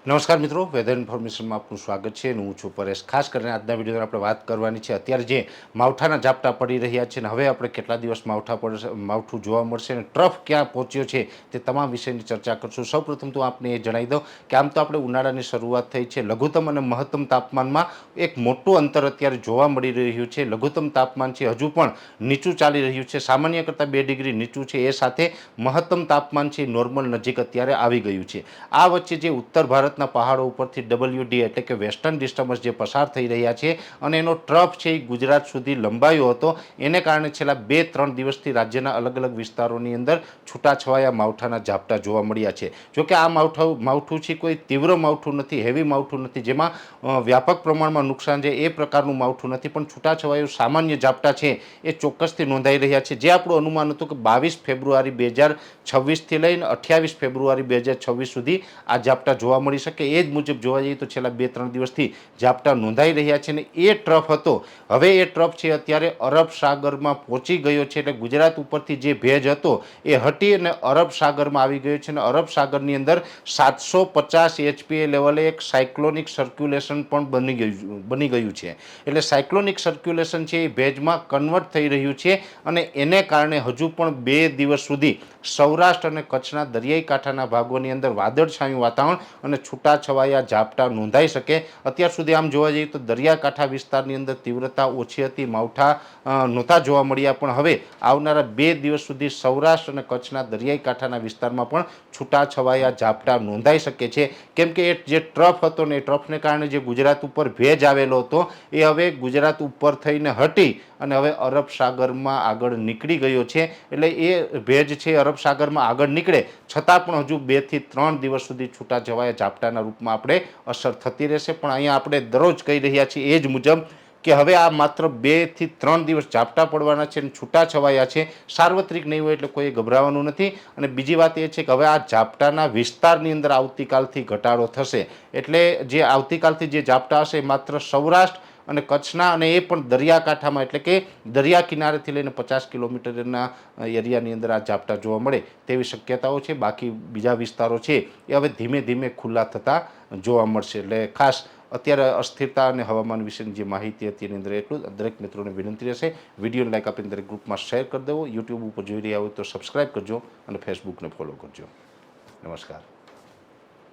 નમસ્કાર મિત્રો, વેધર ઇન્ફોર્મેશનમાં આપનું સ્વાગત છે. હું છું પરેશ. ખાસ કરીને આજના વિડીયોમાં આપણે વાત કરવાની છે અત્યારે જે માવઠાના ઝાપટા પડી રહ્યા છે અને હવે આપણે કેટલા દિવસ માવઠું જોવા મળશે અને ટ્રફ ક્યાં પહોંચ્યો છે તે તમામ વિષયની ચર્ચા કરશું. સૌપ્રથમ તો આપને એ જણાવી દઉં કે આમ તો આપણે ઉનાળાની શરૂઆત થઈ છે. લઘુત્તમ અને મહત્તમ તાપમાનમાં એક મોટું અંતર અત્યારે જોવા મળી રહ્યું છે. લઘુત્તમ તાપમાન છે હજુ પણ નીચું ચાલી રહ્યું છે, સામાન્ય કરતાં 2 ડિગ્રી નીચું છે. એ સાથે મહત્તમ તાપમાન છે નોર્મલ નજીક અત્યારે આવી ગયું છે. આ વચ્ચે જે ઉત્તર ભારતના પહાડો ઉપરથી WD એટલે કે વેસ્ટર્ન ડિસ્ટર્બન્સ જે પસાર થઈ રહ્યા છે અને એનો ટ્રફ છે એ ગુજરાત સુધી લંબાયો હતો. એને કારણે છેલ્લા 2-3 દિવસથી રાજ્યના અલગ અલગ વિસ્તારોની અંદર છૂટાછવાયા માવઠાના ઝાપટા જોવા મળ્યા છે. જોકે આ માવઠું છે કોઈ તીવ્ર માવઠું નથી, હેવી માવઠું નથી જેમાં વ્યાપક પ્રમાણમાં નુકસાન છે એ પ્રકારનું માવઠું નથી, પણ છૂટાછવાયું સામાન્ય ઝાપટા છે એ ચોક્કસથી નોંધાઈ રહ્યા છે. જે આપણું અનુમાન હતું કે 22 ફેબ્રુઆરી 2026થી લઈને 28 ફેબ્રુઆરી 2026 સુધી આ ઝાપટા જોવા મળી શકે. એ જ મુજબ જોવા જઈએ તો છેલ્લા 2-3 દિવસથી ઝાપટા નોંધાઈ રહ્યા છે અને એ ટ્રફ હતો, હવે એ ટ્રફ છે અત્યારે અરબ સાગરમાં પહોંચી ગયો છે. એટલે ગુજરાત ઉપરથી જે ભેજ હતો એ હટી અને અરબ સાગરમાં આવી ગયો છે અને અરબ સાગરની અંદર 750 HPA લેવલે એક સાયક્લોનિક સર્ક્યુલેશન પણ બની ગયું છે. એટલે સાયક્લોનિક સર્ક્યુલેશન છે એ ભેજમાં કન્વર્ટ થઈ રહ્યું છે અને એને કારણે હજુ પણ 2 દિવસ સુધી સૌરાષ્ટ્ર અને કચ્છના દરિયાઈ કાંઠાના ભાગોની અંદર વાદળછાયું વાતાવરણ અને છૂટાછવાયા ઝાપટા નોંધાઈ શકે. અત્યાર સુધી આમ જોવા જઈએ તો દરિયાકાંઠા વિસ્તારની અંદર તીવ્રતા ઓછી હતી, માવઠા નહોતા જોવા મળ્યા, પણ હવે આવનારા 2 દિવસ સુધી સૌરાષ્ટ્ર અને કચ્છના દરિયાઈ કાંઠાના વિસ્તારમાં પણ છૂટાછવાયા ઝાપટા નોંધાઈ શકે છે. કેમ કે એ જે ટ્રફ હતો ને એ ટ્રફને કારણે જે ગુજરાત ઉપર ભેજ આવેલો હતો એ હવે ગુજરાત ઉપર થઈને હટી અને હવે અરબ સાગરમાં આગળ નીકળી ગયો છે. એટલે એ ભેજ છે અરબ સાગરમાં આગળ નીકળે છતાં પણ હજુ 2 થી 3 દિવસ સુધી છૂટાછવાયા ઝાપટાના રૂપમાં આપણે અસર થતી રહેશે. પણ અહીંયા આપણે દરરોજ કહી રહ્યા છીએ એ જ મુજબ કે હવે આ માત્ર 2 થી 3 દિવસ ઝાપટા પડવાના છે અને છૂટાછવાયા છે, સાર્વત્રિક નહીં હોય એટલે કોઈ ગભરાવાનું નથી. અને બીજી વાત એ છે કે હવે આ ઝાપટાના વિસ્તારની અંદર આવતીકાલથી ઘટાડો થશે. એટલે જે આવતીકાલથી જે ઝાપટા હશે માત્ર સૌરાષ્ટ્ર અને કચ્છના અને એ પણ દરિયાકાંઠામાં એટલે કે દરિયા કિનારેથી લઈને 50 કિલોમીટરના એરિયાની અંદર આ ઝાપટા જોવા મળે તેવી શક્યતાઓ છે. બાકી બીજા વિસ્તારો છે એ હવે ધીમે ધીમે ખુલ્લા થતા જોવા મળશે. એટલે ખાસ અત્યારે અસ્થિરતા અને હવામાન વિશેની જે માહિતી હતી એની અંદર એટલું દરેક મિત્રોને વિનંતી રહેશે. વિડીયોને લાઈક આપીને દરેક ગ્રુપમાં શેર કરી દેવો. યુટ્યુબ ઉપર જોઈ રહ્યા હોય તો સબસ્ક્રાઈબ કરજો અને ફેસબુકને ફોલો કરજો. નમસ્કાર.